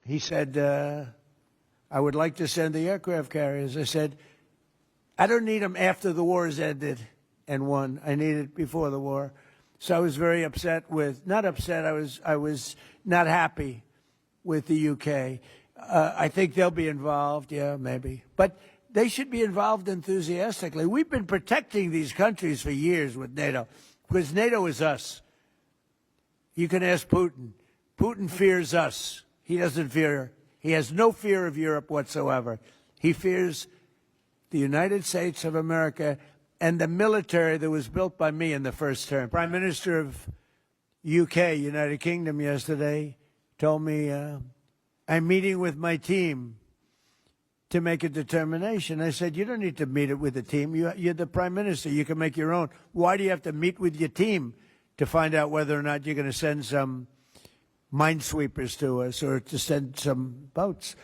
He said, I would like to send the aircraft carriers. I said, I don't need them after the war is ended and won. I need it before the war. So I was very upset with, not upset, I was not happy with the UK. I think they'll be involved, yeah, maybe. But they should be involved enthusiastically. We've been protecting these countries for years with NATO, because NATO is us. You can ask Putin. Putin fears us. He doesn't fear, he has no fear of Europe whatsoever. He fears the United States of America and the military that was built by me in the first term. Prime Minister of UK, United Kingdom, yesterday told me, I'm meeting with my team to make a determination. I said, you don't need to meet it with the team. You're the Prime Minister. You can make your own. Why do you have to meet with your team to find out whether or not you're going to send some minesweepers to us or to send some boats?